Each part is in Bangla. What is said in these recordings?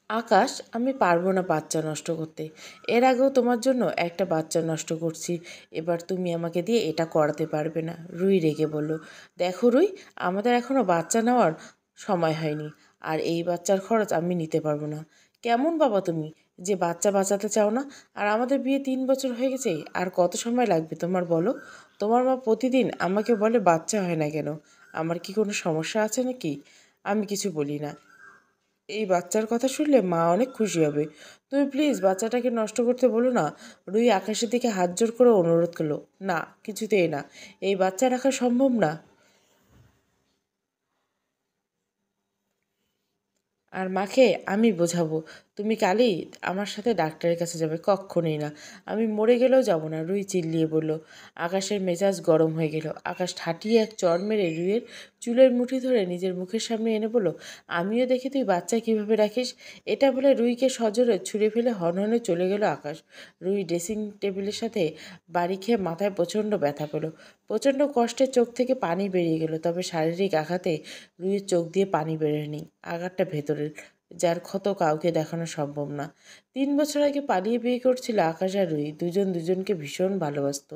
আকাশ, আমি পারবো না বাচ্চা নষ্ট করতে। এর আগেও তোমার জন্য একটা বাচ্চা নষ্ট করছি। এবার তুমি আমাকে দিয়ে এটা করাতে পারবে না। রুই রেগে বলল, দেখো রুই, আমাদের এখনো বাচ্চা নেওয়ার সময় হয়নি। আর এই বাচ্চার খরচ আমি নিতে পারবো না। কেমন বাবা তুমি, যে বাচ্চা বাঁচাতে চাও না? আর আমাদের বিয়ে 3 বছর হয়ে গেছে, আর কত সময় লাগবে তোমার বলো? তোমার মা প্রতিদিন আমাকে বলে বাচ্চা হয় না কেন। আমার কি কোনো সমস্যা আছে নাকি? আমি কিছু বলি না। এই বাচ্চার কথা শুনলে মা অনেক খুশি হবে। তুমি প্লিজ বাচ্চাটাকে নষ্ট করতে বলো না। রুই আকাশের দিকে হাত জোর করে অনুরোধ করলো। না, কিছুতেই না। এই বাচ্চা রাখা সম্ভব না। আর মাকে আমি বোঝাবো। তুমি কালই আমার সাথে ডাক্তারের কাছে যাবে। কক্ষণই না। আমি মরে গেলেও যাব না, রুই চিল্লিয়ে বলল। আকাশের মেজাজ গরম হয়ে গেল। আকাশ ঠাটিয়ে এক চড় মেরে রুইয়ের চুলের মুঠি ধরে নিজের মুখের সামনে এনে বলল, আমিও দেখি তুই বাচ্চা কিভাবে রাখিস। এটা বলে রুইকে সজোরে ছুঁড়ে ফেলে হনহনে চলে গেল আকাশ। রুই ড্রেসিং টেবিলের সাথে বাড়ি খেয়ে মাথায় প্রচণ্ড ব্যথা পেল। প্রচণ্ড কষ্টে চোখ থেকে পানি বেরিয়ে গেল। তবে শারীরিক আঘাতে রুইয়ের চোখ দিয়ে পানি বেরোয়নি। আঘাতটা ভেতরের, যার ক্ষত কাউকে দেখানো সম্ভব না। 3 বছর আগে পালিয়ে বিয়ে করছিল আকাশ আর রুই। দুজন দুজনকে ভীষণ ভালোবাসতো।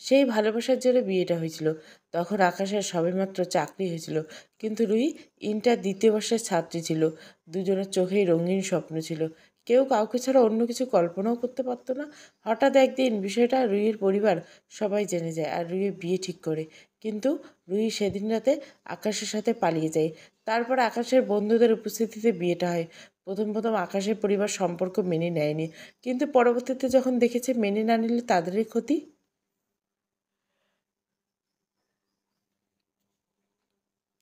সেই ভালোবাসার জোরে বিয়েটা হয়েছিল। তখন আকাশের সবেমাত্র চাকরি হয়েছিল, কিন্তু রুই ইন্টার 2য় বর্ষের ছাত্রী ছিল। দুজনের চোখেই রঙিন স্বপ্ন ছিল। কেউ কাউকে ছাড়া অন্য কিছু কল্পনাও করতে পারতো না। হঠাৎ একদিন বিষয়টা রুইয়ের পরিবার সবাই জেনে যায় আর রুইয়ের বিয়ে ঠিক করে। কিন্তু রুই সেদিন রাতে আকাশের সাথে পালিয়ে যায়। তারপর আকাশের বন্ধুদের উপস্থিতিতে বিয়েটা হয়। প্রথম প্রথম আকাশের পরিবার সম্পর্ক মেনে নেয়নি, কিন্তু পরবর্তীতে যখন দেখেছে মেনে না নিলে তাদেরই ক্ষতি,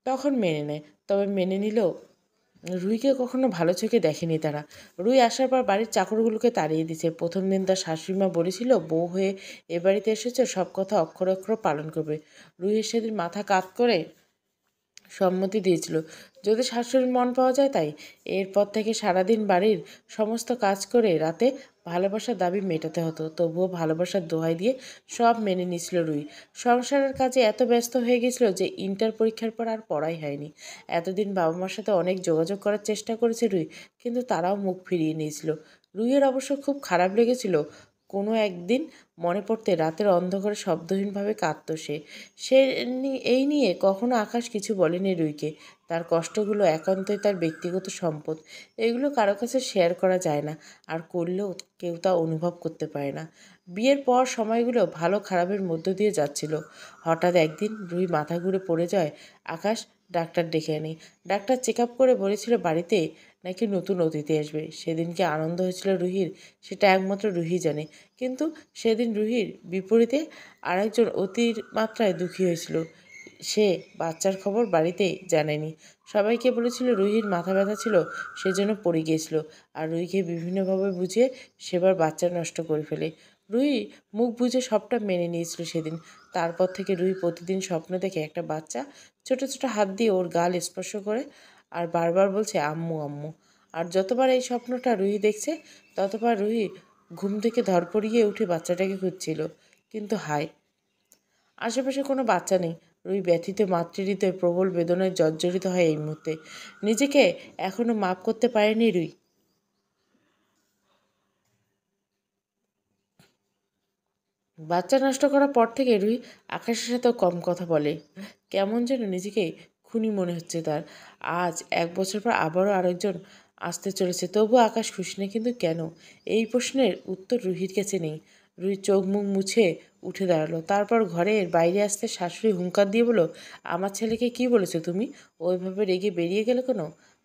তখন মেনে নেয়। তবে মেনে নিলেও রুইকে কখনো ভালো চোখে দেখেনি তারা। রুই আসার পর বাড়ির চাকরগুলোকে তাড়িয়ে দিছে। প্রথম দিন তার শাশুড়িমা বলেছিল, বউ হয়ে এ বাড়িতে এসেছে, সব কথা অক্ষরে অক্ষরে পালন করবে। রুইয়ের সেদিন মাথা কাত করে সম্মতি দিয়েছিল, যদি শাশুড়ির মন পাওয়া যায় তাই। এরপর থেকে সারাদিন বাড়ির সমস্ত কাজ করে রাতে ভালোবাসার দাবি মেটাতে হতো। তবুও ভালোবাসার দোহাই দিয়ে সব মেনে নিয়েছিল রুই। সংসারের কাজে এত ব্যস্ত হয়ে গেছিল যে ইন্টার পরীক্ষার পর আর পড়াই হয়নি। এতদিন বাবা মার সাথে অনেক যোগাযোগ করার চেষ্টা করেছে রুই, কিন্তু তারাও মুখ ফিরিয়ে নিয়েছিল। রুইয়ের অবশ্য খুব খারাপ লেগেছিল। কোনো একদিন মনে পড়তে রাতের অন্ধকারে শব্দহীনভাবে কাঁদত সে। সে এই নিয়ে কখনো আকাশ কিছু বলেনি রুইকে। তার কষ্টগুলো একান্তই তার ব্যক্তিগত সম্পদ। এগুলো কারো কাছে শেয়ার করা যায় না, আর করলেও কেউ তা অনুভব করতে পারে না। বিয়ের পর সময়গুলো ভালো খারাপের মধ্য দিয়ে যাচ্ছিল। হঠাৎ একদিন রুই মাথা ঘুরে পড়ে যায়। আকাশ ডাক্তার ডেকে আনি। ডাক্তার চেক আপ করে বলেছিল বাড়িতে নাকি নতুন অতিথি আসবে। সেদিনকে আনন্দ হয়েছিল রুহির, সেটা একমাত্র রুহি জানে। কিন্তু সেদিন রুহির বিপরীতে আরেকজন অতির মাত্রায় দুঃখী হয়েছিল। সে বাচ্চার খবর বাড়িতে জানায়নি। সবাইকে বলেছিল রুহির মাথা ব্যথা ছিল, সেজন্য পড়ে গিয়েছিল। আর রুহিকে বিভিন্নভাবে বুঝিয়ে সেবার বাচ্চা নষ্ট করে ফেলে। রুহি মুখ বুজে সবটা মেনে নিয়েছিল সেদিন। তারপর থেকে রুহি প্রতিদিন স্বপ্ন দেখে একটা বাচ্চা ছোট ছোট হাত দিয়ে ওর গাল স্পর্শ করে আর বারবার বলছে আম্মু আম্মু। আর যতবার এই স্বপ্নটা রুহি দেখছে, ততবার রুহি ঘুম থেকে ধরপড়িয়ে উঠে বাচ্চাটাকে খুঁজছিল। কিন্তু হায়, আশেপাশে কোনো বাচ্চা নেই। রুই ব্যথিত মাতৃহৃদয় প্রবল বেদনায় জর্জরিত হয় এই মুহূর্তে। নিজেকে এখনো মাপ করতে পারেনি রুই। বাচ্চা নষ্ট করার পর থেকে রুই আকাশের সাথেও কম কথা বলে। কেমন যেন নিজেকে খুনি মনে হচ্ছে তার। আজ 1 বছর পর আবারও আরেকজন আসতে চলেছে, তবুও আকাশ খুশি নেই। কিন্তু কেন? এই প্রশ্নের উত্তর রুহির কাছে নেই। রুহি চোখ মুখ মুছে উঠে দাঁড়ালো। তারপর ঘরের বাইরে আসতে শাশুড়ি হুংকার দিয়ে বলল, আমার ছেলেকে কি বলেছো তুমি? ওইভাবে রেগে বেরিয়ে গেল কেন?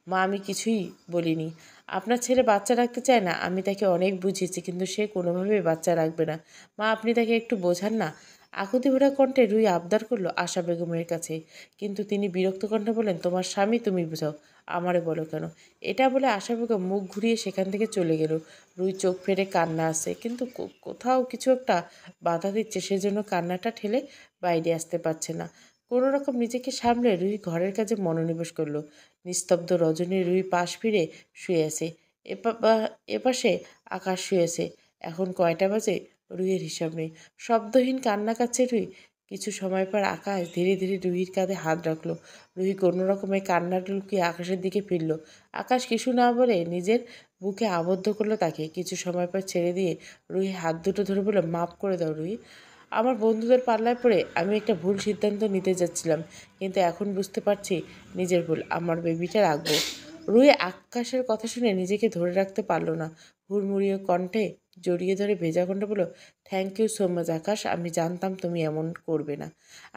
মা, আমি কিছুই বলিনি। আপনার ছেলে বাচ্চা রাখতে চায় না, আমি তাকে অনেক বুঝিয়েছি, কিন্তু সে কোনোভাবেই বাচ্চা রাখবে না। মা, আপনি তাকে একটু বোঝান না। আকুতি ভরা কণ্ঠে রুই আবদার করলো আশা বেগমের কাছে। কিন্তু তিনি বিরক্ত কণ্ঠে বললেন, তোমার স্বামী, তুমি বোঝাও, আমারে বলো কেন? এটা বলে আশা বেগম মুখ ঘুরিয়ে সেখান থেকে চলে গেল। রুই চোখ ফেরে কান্না আসছে, কিন্তু কোথাও কিছু একটা বাধা দিচ্ছে, সেজন্য কান্নাটা ঠেলে বাইরে আসতে পারছে না। কোনো রকম নিজেকে সামলে রুই ঘরের কাজে মনোনিবেশ করলো। নিস্তব্ধ রজনী রুই পাশ ফিরে শুয়ে আছে। এপাশে আকাশ শুয়ে আছে। এখন কয়টা বাজে রুইয়ের হিসাব নেই। শব্দহীন কান্না কাচ্ছে রুই। কিছু সময় পর আকাশ ধীরে ধীরে রুহির কাঁধে হাত রাখলো। রুহি কোনো রকমে কান্নার লুকিয়ে আকাশের দিকে ফিরল। আকাশ কিছু না বলে নিজের বুকে আবদ্ধ করলো তাকে। কিছু সময় পর ছেড়ে দিয়ে রুহি হাত দুটো ধরে বলল, মাফ করে দাও রুহি। আমার বন্ধুদের পাল্লায় পড়ে আমি একটা ভুল সিদ্ধান্ত নিতে যাচ্ছিলাম, কিন্তু এখন বুঝতে পারছি নিজের ভুল। আমার বেবিটা রাখবো। রুহি আকাশের কথা শুনে নিজেকে ধরে রাখতে পারল না। হুড়মুড়িয়ে কণ্ঠে জড়িয়ে ধরে ভেজা কণ্ঠে বলল, থ্যাংক ইউ সো মাচ আকাশ, আমি জানতাম তুমি এমন করবে না।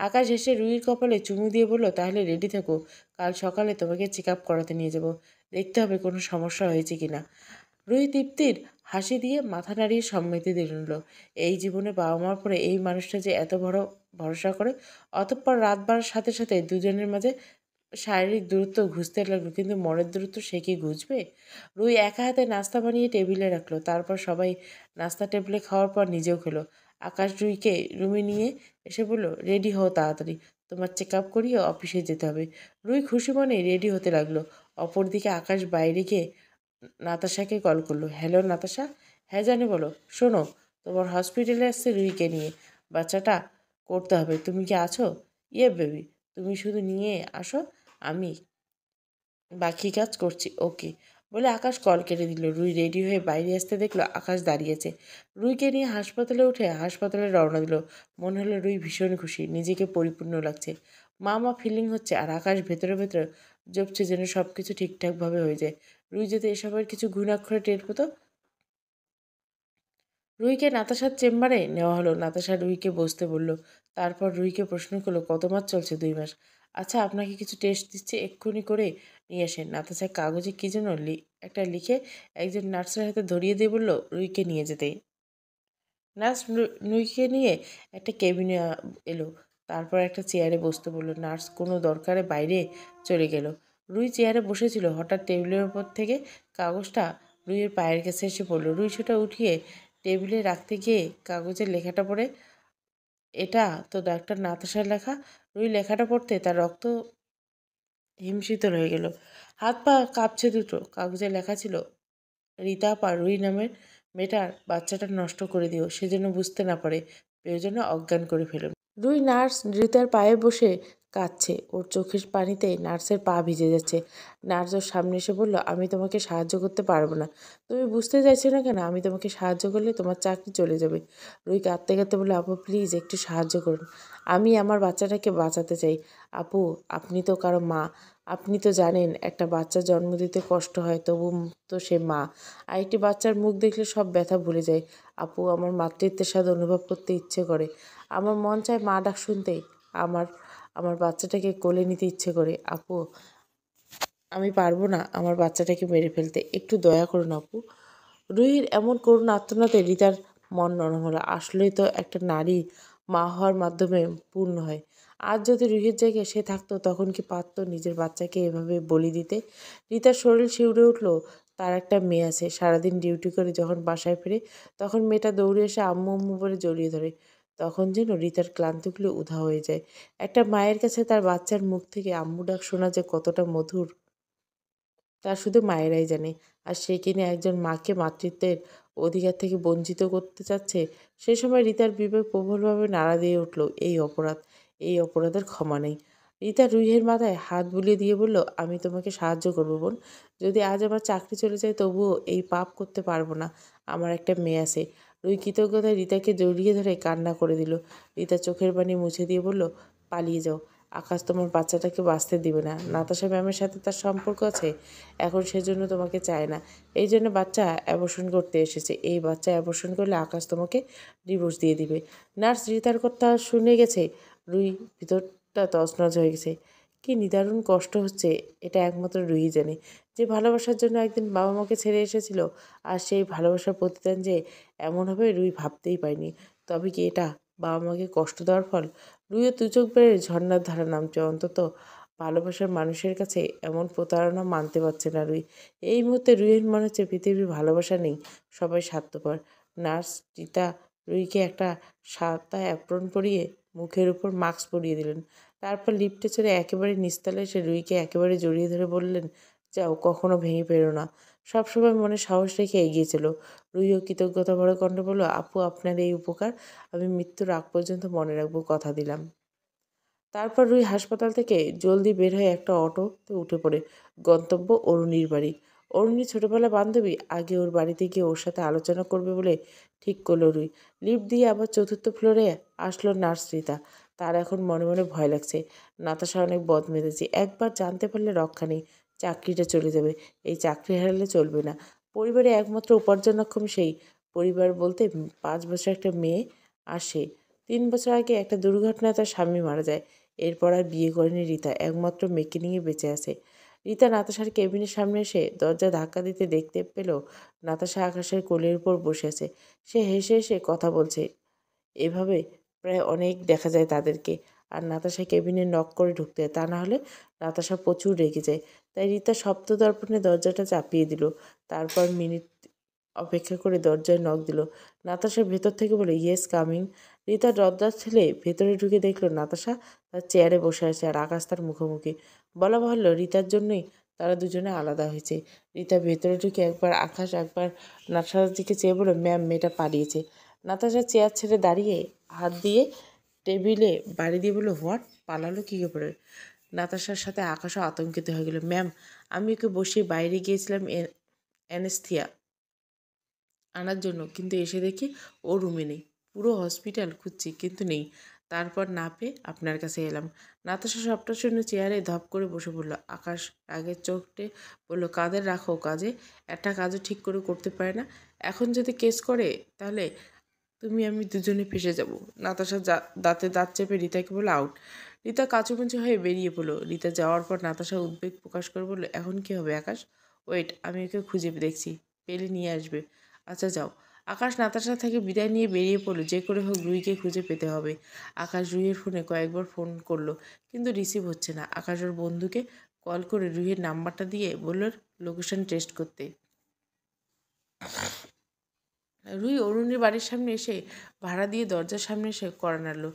আকাশ এসে রুহির কপালে চুমু দিয়ে বলল, তাহলে রেডি থেকো, কাল সকালে তোমাকে চেক আপ করাতে নিয়ে যাব। দেখতে হবে কোনো সমস্যা হয়েছে কিনা। রুহি তৃপ্তির হাসি দিয়ে মাথা নাড়িয়ে সম্মতি দিল। এই জীবনে বাবা মার পরে এই মানুষটা যে এত বড় ভরসা করে। অতঃপর রাত বাড়ার সাথে সাথে দুজনের মাঝে শারীরিক দূরত্ব ঘুচতে লাগলো, কিন্তু মনের দূরত্ব সে কি ঘুচবে? রুই একা হাতে নাস্তা বানিয়ে টেবিলে রাখলো। তারপর সবাই নাস্তা টেবিলে খাওয়ার পর নিজেও খেলো। আকাশ রুইকে রুমে নিয়ে এসে বলল, রেডি হও তাড়াতাড়ি, তোমার চেক আপ করিয়ে অফিসে যেতে হবে। রুই খুশি মনে রেডি হতে লাগলো। অপরদিকে আকাশ বাইরে গিয়ে নাতাশাকে কল করলো। হ্যালো নাতাশা। হ্যাঁ জানি, বলো। শোনো, তোমার হসপিটালে আসছে রুহিকে নিয়ে, বাচ্চাটা করতে হবে। তুমি কি আছো? ইয়ে বেবি, তুমি শুধু নিয়ে আসো, আমি বাকি কাজ করছি। ওকে বলে আকাশ কল কেটে দিল। রুই রেডি হয়ে বাইরে আসতে দেখলো আকাশ দাঁড়িয়েছে। রুইকে নিয়ে হাসপাতালে উঠে হাসপাতালে রওনা দিল। মনে হলো রুই ভীষণ খুশি, নিজেকে পরিপূর্ণ লাগছে। মা মা ফিলিং হচ্ছে, আর আকাশ ভেতরে ভেতরে জপছে যেন সব কিছু ঠিকঠাকভাবে হয়ে যায়। রুই যদি এসবের কিছু ঘুণাক্ষরে টের পেতো। রুহিকে নাতাশার চেম্বারে নেওয়া হলো। নাতাশা রুহিকে বসতে বলল। তারপর রুহিকে প্রশ্ন করলো, কত মাস চলছে? 2 মাস। আচ্ছা, আপনাকে কিছু টেস্ট দিচ্ছে, এক্ষুনি করে নিয়ে আসেন। নাতাশা কাগজে কী যেন একটা লিখে একজন নার্সের হাতে ধরিয়ে দিয়ে বলল, রুহিকে নিয়ে যেতে। নার্স রুহিকে নিয়ে একটা কেবিনে এলো। তারপর একটা চেয়ারে বসতে বলল। নার্স কোনো দরকারে বাইরে চলে গেল। রুহি চেয়ারে বসেছিল, হঠাৎ টেবিলের ওপর থেকে কাগজটা রুহির পায়ের কাছে এসে পড়ল। রুহি সেটা উঠিয়ে টেবিলে রাখতে গিয়ে কাগজের লেখাটা পড়ে, এটা তো ডাক্তার নাতাশার লেখা। রুহি লেখাটা পড়তে তার রক্ত হিমশীতল হয়ে গেল। হাত পা কাঁপছে দুটো। কাগজে লেখা ছিল, রীতা আপা রুহি নামের মেয়েটার বাচ্চাটা নষ্ট করে দিও, সে যেন বুঝতে না পারে, প্রয়োজনে অজ্ঞান করে ফেলুন। দুই নার্স রীতার পায়ে বসে কাঁদছে। ওর চোখের পানিতে নার্সের পা ভিজে যাচ্ছে। নার্স ওর সামনে এসে বলল, আমি তোমাকে সাহায্য করতে পারবো না। তুমি বুঝতে চাইছো না কেন? আমি তোমাকে সাহায্য করলে তোমার চাকরি চলে যাবে। রুই কাঁদতে কাঁদতে বলল, আপু প্লিজ একটু সাহায্য করুন, আমি আমার বাচ্চাটাকে বাঁচাতে চাই। আপু, আপনি তো কারো মা, আপনি তো জানেন একটা বাচ্চা জন্ম দিতে কষ্ট হয়, তবু তো সে মা। আরেকটি বাচ্চার মুখ দেখলে সব ব্যথা ভুলে যায়। আপু, আমার মাতৃত্বের স্বাদ অনুভব করতে ইচ্ছে করে। আমার মন চায় মা ডাক শুনতে। আমার আমার বাচ্চাটাকে কোলে নিতে ইচ্ছে করে। আপু, আমি পারবো না আমার বাচ্চাটাকে মেরে ফেলতে, একটু দয়া করুন আপু। রুহির এমন করুণ আর্তনাদে রিতার মন নরম হলো। আসলেই তো একটা নারী মা হওয়ার মাধ্যমে পূর্ণ হয়। আজ যদি রুহির জায়গায় সে থাকতো, তখন কি পারতো নিজের বাচ্চাকে এভাবে বলি দিতে? রিতার শরীর শিউরে উঠল। তার একটা মেয়ে আছে, সারাদিন ডিউটি করে যখন বাসায় ফিরে তখন মেয়েটা দৌড়ে এসে আম্মু আম্মু বলে জড়িয়ে ধরে। তখন যেন রিতার ক্লান্তিগুলো উধাও হয়ে যায়। একটা মায়ের কাছে তার বাচ্চার মুখ থেকে আম্মু ডাক শোনা যে কতটা মধুর, তা শুধু মায়েরাই জানে। আর সে কিনা একজন মাকে মাতৃত্বের অধিকার থেকে বঞ্চিত করতে চাচ্ছে। সে সময় রিতার বিবেক প্রবলভাবে নাড়া দিয়ে উঠল, এই অপরাধ, এই অপরাধের ক্ষমা নেই। রিতা রুহির মাথায় হাত বুলিয়ে দিয়ে বলল, আমি তোমাকে সাহায্য করবো বোন। যদি আজ আমার চাকরি চলে যায়, তবুও এই পাপ করতে পারবো না। আমার একটা মেয়ে আছে। রুহি কৃতজ্ঞতায় রিতাকে জড়িয়ে ধরে কান্না করে দিল। রিতা চোখের পানি মুছে দিয়ে বলল, পালিয়ে যাও, আকাশ তোমার বাচ্চাটাকে বাঁচতে দিবে না। নাতাশা ম্যামের সাথে তার সম্পর্ক আছে, এখন সেজন্য তোমাকে চায় না। এই জন্য বাচ্চা অ্যাবর্শন করতে এসেছে। এই বাচ্চা অ্যাবর্শন করলে আকাশ তোমাকে ডিভোর্স দিয়ে দিবে। নার্স রিতার কথা শুনে গেছে। রুই ভিতরটা তছনছ হয়ে গেছে। কি নিদারুণ কষ্ট হচ্ছে, এটা একমাত্র রুই জানে। যে ভালোবাসার জন্য একদিন বাবা মাকে ছেড়ে এসেছিল, আর সেই ভালোবাসার প্রতিদান যে এমন হবে রুই ভাবতেই পায়নি। তবে কি এটা বাবা মাকে কষ্ট দেওয়ার ফল? রুইও দু চোখ বেড়ে ঝর্ণার ধারা নামছে। অন্তত ভালোবাসার মানুষের কাছে এমন প্রতারণা মানতে পারছে না রুই। এই মুহূর্তে রুইয়ের মনে হচ্ছে পৃথিবীর ভালোবাসা নেই, সবাই স্বার্থপর। নার্স রিতা রুইকে একটা সাদা অ্যাপ্রন পরিয়ে মুখের উপর মাস্ক পরিয়ে দিলেন। তারপর লিফটে চড়ে একেবারে নিচতলায় এসে রুইকে একেবারে জড়িয়ে ধরে বললেন, যাও, কখনো ভেঙে পেরো না। সবসময় মনে সাহস রেখে এগিয়ে চলো। রুহিও কৃতজ্ঞতা ভরে কণ্ঠে বলল, আপু আপনার এই উপকার আমি মৃত্যুর আগ পর্যন্ত মনে রাখবো, কথা দিলাম। তারপর রুই হাসপাতাল থেকে জলদি বের হয়ে একটা অটোতে উঠে পড়ে। গন্তব্য অরুণীর বাড়ি। অরুণী ছোটবেলা বান্ধবী, আগে ওর বাড়িতে গিয়ে ওর সাথে আলোচনা করবে বলে ঠিক করলো রুই। লিফট দিয়ে আবার চতুর্থ ফ্লোরে আসলো নার্স রীতা। তার এখন মনে মনে ভয় লাগছে। নাতাশা অনেক বদ মেরেছে, একবার জানতে পারলে রক্ষা নেই। চাকরিটা চলে যাবে, এই চাকরি হারালে চলবে না। পরিবারে একমাত্র উপার্জনক্ষম সেই। পরিবার বলতে 5 বছর একটা মেয়ে আর সে। 3 বছর আগে একটা দুর্ঘটনায় তার স্বামী মারা যায়। এরপর আর বিয়ে করেনি রীতা, একমাত্র মেয়েকে নিয়ে বেঁচে আছে। রীতা নাতাশার কেবিনের সামনে এসে দরজা ধাক্কা দিতে দেখতে পেল নাতাশা আকাশের কোলের উপর বসে আছে। সে হেসে হেসে কথা বলছে। এভাবে প্রায় অনেক দেখা যায় তাদেরকে। আর নাতাশা কেবিনে নক করে ঢুকতে হয়, তা না হলে নাতাশা প্রচুর রেগে যায়। তাই রীতা শব্দ দর্পণে দরজাটা চাপিয়ে দিল। তারপর মিনিট অপেক্ষা করে দরজায় নক দিল। নাতাশা ভেতর থেকে বলে, ইয়েস কামিং। রীতা দরজা ঠেলে ভেতরে ঢুকে দেখলো নাতাশা তার চেয়ারে বসে আছে আর আকাশ তার মুখোমুখি। বলা বাহুল্য রীতার জন্যই তারা দুজনে আলাদা হয়েছে। রীতা ভেতরে ঢুকে একবার আকাশ একবার নাতাশার দিকে চেয়ে বলল, ম্যাম মেয়েটা পালিয়েছে। নাতাশা চেয়ার ছেড়ে দাঁড়িয়ে হাত দিয়ে টেবিলে বাড়ি দিয়ে বলল, হোয়াট, পালালো কী করে? নাতাশার সাথে আকাশও আতঙ্কিত হয়ে গেল। ম্যাম আমি ওকে বসিয়ে বাইরে গিয়েছিলাম অ্যানেস্থিয়া আনার জন্য, কিন্তু এসে দেখি ও রুমে নেই। পুরো হসপিটাল খুঁজছি কিন্তু নেই। তারপর না পেয়ে আপনার কাছে এলাম। নাতাশা সবটা শুনে চেয়ারে ধপ করে বসে পড়ল। আকাশ আগের চোখটে বলল, কাদের রাখো কাজে, একটা কাজও ঠিক করে করতে পারে না। এখন যদি কেস করে তাহলে তুমি আমি দুজনে ফেসে যাব। নাতাশা দাঁতে দাঁত চেপে রীতাকে বলে, আউট। রীতা কাঁচুমাচু হয়ে বেরিয়ে পড়লো। রীতা যাওয়ার পর নাতাশা উদ্বেগ প্রকাশ করে বলল, এখন কি হবে আকাশ? ওয়েট, আমি ওকে খুঁজে দেখছি, পেলে নিয়ে আসবে। আচ্ছা যাও। আকাশ নাতাশা থেকে বিদায় নিয়ে বেরিয়ে পড়লো। যে করে হোক রুহিকে খুঁজে পেতে হবে। আকাশ রুহির ফোনে কয়েকবার ফোন করলো, কিন্তু রিসিভ হচ্ছে না। আকাশ ওর বন্ধুকে কল করে রুহির নাম্বারটা দিয়ে বলল লোকেশন টেস্ট করতে। রুই অরুণীর বাড়ির সামনে এসে ভাড়া দিয়ে দরজার সামনে এসে কড়া নাড়ল।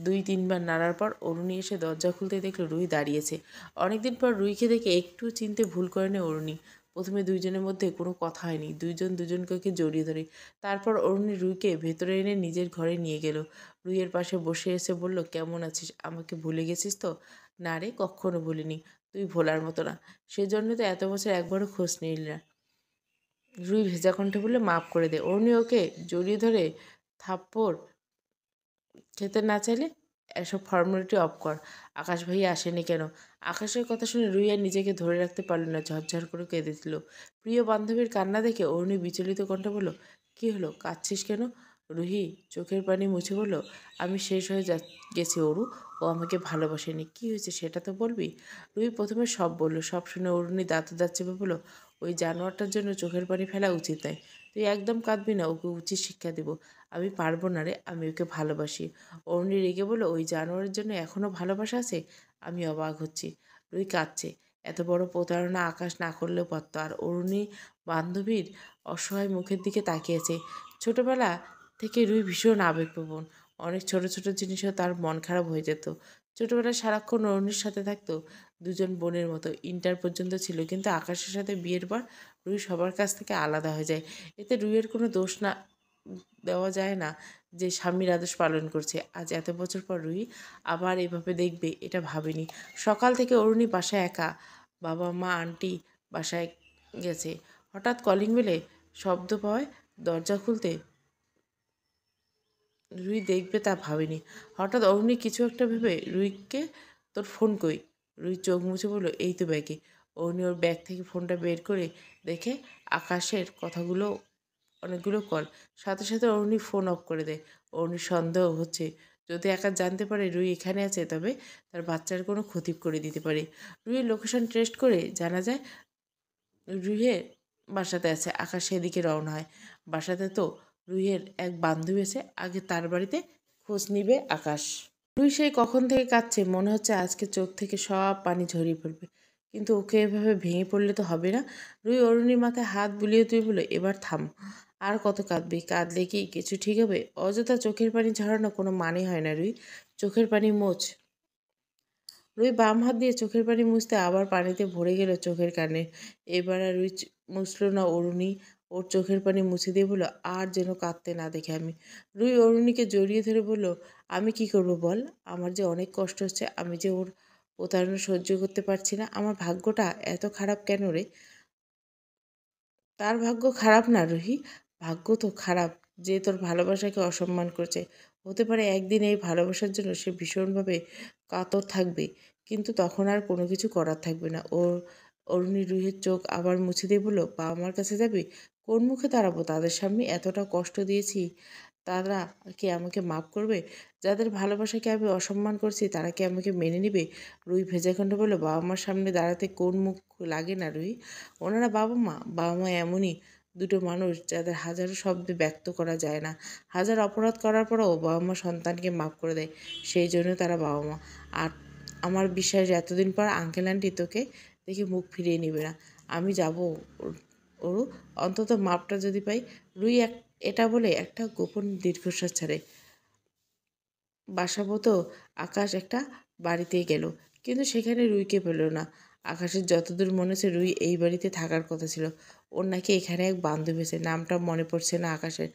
2-3 বার নাড়ার পর অরুণী এসে দরজা খুলতে দেখলো রুই দাঁড়িয়েছে। অনেকদিন পর রুইকে দেখে একটু চিনতে ভুল করেনি অরুণী। প্রথমে দুইজনের মধ্যে কোনো কথা হয়নি, দুইজন দুজনকে জড়িয়ে ধরে। তারপর অরুণী রুইকে ভেতরে এনে নিজের ঘরে নিয়ে গেল। রুইয়ের পাশে বসে এসে বলল, কেমন আছিস, আমাকে ভুলে গেছিস তো? না রে, কখনো ভুলিনি, তুই ভোলার মতো না, সেজন্য তো এত বছর একবারও খোঁজ নিলি না। রুই ভেজা কণ্ঠে বললে, মাফ করে দে। অরুণী ওকে জড়িয়ে ধরে থাপ্পড় খেতে না চাইলে এসব ফর্মালিটি অফ কর। আকাশ ভাইয়া আসেনি কেন? আকাশের কথা শুনে রুই আর নিজেকে ধরে রাখতে পারল না, ঝরঝর করে কেঁদে দিল। প্রিয় বান্ধবীর কান্না দেখে অরুণী বিচলিত কণ্ঠে বলল, কী হলো, কাঁদছিস কেন? রুহি চোখের পানি মুছে বলল, আমি শেষ হয়ে গেছি অরু, ও আমাকে ভালোবাসেনি। কী হয়েছে সেটা তো বলবি। রুহি প্রথমে সব বলল। সব শুনে অরুণী দাঁতে দাঁত চেপে বলল, ওই জানোয়ারটার জন্য চোখের পানি ফেলা উচিত নয়। তুই একদম কাঁদবি না, ওকে উচিত শিক্ষা দেব। আমি পারবো না রে, আমি ওকে ভালোবাসি। অরুণী রেগে বলল, ওই জানোয়ারের জন্য এখনও ভালোবাসা আছে? আমি অবাক হচ্ছি। রুই কাঁদছে। এত বড় প্রতারণা আকাশ না করলেও পারত। আর অরুণী বান্ধবীর অসহায় মুখের দিকে তাকিয়েছে। ছোটবেলা থেকে রুই ভীষণ আবেগপ্রবণ। অনেক ছোট ছোট জিনিসেও তার মন খারাপ হয়ে যেত। ছোটবেলায় সারাক্ষণ অরুণীর সাথে থাকতো, দুজন বোনের মতো। ইন্টার পর্যন্ত ছিল, কিন্তু আকাশের সাথে বিয়ের পর রুই সবার কাছ থেকে আলাদা হয়ে যায়। এতে রুইয়ের কোনো দোষ না দেওয়া যায় না যে স্বামীর আদেশ পালন করছে। আজ এত বছর পর রুহি আবার এভাবে দেখবে এটা ভাবিনি। সকাল থেকে অরুণী বাসায় একা। বাবা মা আন্টি বাসায় গেছে। হঠাৎ কলিং বেলে শব্দ পাওয়ায় দরজা খুলতে রুই দেখবে তা ভাবেনি। হঠাৎ অরুণী কিছু একটা ভেবে রুইকে, তোর ফোন কই? রুই চোখ মুছে বলল, এই তো ব্যাগে। অরুণী ওর ব্যাগ থেকে ফোনটা বের করে দেখে আকাশের কথাগুলো অনেকগুলো কল। সাথে সাথে অরুণী ফোন অফ করে দেয়। অরুণীর সন্দেহ হচ্ছে, যদি আকাশ জানতে পারে রুই এখানে আছে, তবে তার বাচ্চার কোনো ক্ষতি করে দিতে পারে। রুইয়ের লোকেশন টেস্ট করে জানা যায় রুইয়ের বাসাতে আছে। আকাশ সেদিকে রওনা হয়। বাসাতে তো রুইয়ের এক বান্ধবী আছে, আগে তার বাড়িতে খোঁজ নিবে আকাশ। রুই সেই কখন থেকে কাঁদছে, মনে হচ্ছে আজকে চোখ থেকে সব পানি ঝরিয়ে পড়বে। কিন্তু ওকে এভাবে ভেঙে পড়লে তো হবে না। রুই অরুণীর মাথায় হাত বুলিয়ে তুই বলে, এবার থাম, আর কত কাঁদবি? কাঁদলে কি কিছু ঠিক হবে? অযথা চোখের পানি ঝরানো কোনো মানে হয় না রুই, চোখের পানি মোছ। রুই বাম হাত দিয়ে চোখের পানি মুছতে আবার পানিতে ভরে গেল চোখের কানে। এবার আর রুই মুছল না অরুণী। ওর চোখের পানি মুছে দিয়ে বলল, আর যেন কাঁদতে না দেখে আমি। রুই অরুণীকে জড়িয়ে ধরে বলল, আমি কি করব বল? আমার যে অনেক কষ্ট হচ্ছে, আমি যে ওর প্রতারণা সহ্য করতে পারছি না। আমার ভাগ্যটা এত খারাপ কেন রে? তার ভাগ্য খারাপ না রুহি, ভাগ্য তো খারাপ যে তোর ভালোবাসাকে অসম্মান করছে। হতে পারে একদিন এই ভালোবাসার জন্য সে ভীষণভাবে কাতর থাকবে, কিন্তু তখন আর কোনো কিছু করার থাকবে না। অরুণী রুহির চোখ আবার মুছে দিয়ে বলল, বাবা মার কাছে যাবি? কোন মুখে দাঁড়াবো তাদের সামনে? এতটা কষ্ট দিয়েছি, তারা কি আমাকে মাফ করবে? যাদের ভালোবাসাকে আমি অসম্মান করছি তারা কি আমাকে মেনে নিবে? রুই ভেজাখণ্ড বলল, বাবা মার সামনে দাঁড়াতে কোন মুখ লাগে না রুই? ওনারা বাবা মা। বাবা মা এমনই দুটো মানুষ যাদের হাজারো শব্দে ব্যক্ত করা যায় না। হাজার অপরাধ করার পরেও বাবা মা সন্তানকে মাফ করে দেয়, সেই জন্য তারা বাবা মা। আর আমার বিশ্বাস এতদিন পর আঙ্কেল আন্টি তোকে দেখে মুখ ফিরিয়ে নিবে না। আমি যাব ওরু, অন্তত মাপটা যদি পাই। রুই এটা বলে একটা গোপন দীর্ঘশ্বাস ছাড়ে। বাসাবো আকাশ একটা বাড়িতেই গেল, কিন্তু সেখানে রুইকে পেল না। আকাশের যতদূর মনে হচ্ছে রুই এই বাড়িতে থাকার কথা ছিল। ওর নাকি এখানে এক বান্ধবী আছে, নামটা মনে পড়ছে না আকাশের।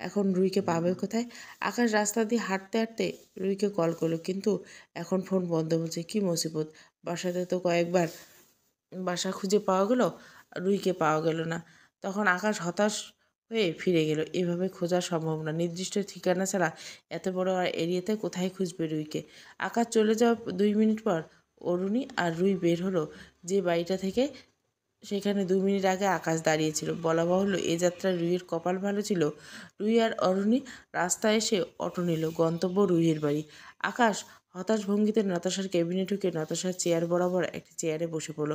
এখন রুইকে পাবে কোথায়? আকাশ রাস্তা দিয়ে হাঁটতে হাঁটতে রুইকে কল করলো, কিন্তু এখন ফোন বন্ধ বলছে। কি মুসিবত! বাসাতে তো কয়েকবার বাসা খুঁজে পাওয়া গেল, রুইকে পাওয়া গেল না। তখন আকাশ হতাশ হয়ে ফিরে গেল। এভাবে খোঁজা সম্ভব না, নির্দিষ্ট ঠিকানা ছাড়া এত বড় আর এরিয়াতে কোথায় খুঁজবে রুইকে? আকাশ চলে যাওয়ার 2 মিনিট পর অরুণী আর রুই বের হলো যে বাড়িটা থেকে। সেখানে 2 মিনিট আগে আকাশ দাঁড়িয়েছিল। বলা বাহুল্য এ যাত্রায় রুইয়ের কপাল ভালো ছিল। রুই আর অরুণী রাস্তায় এসে অটো নিল, গন্তব্য রুইয়ের বাড়ি। আকাশ হতাশ ভঙ্গিতে নতাশার কেবিনে ঢুকে নতাশার চেয়ার বরাবর একটি চেয়ারে বসে পড়ল।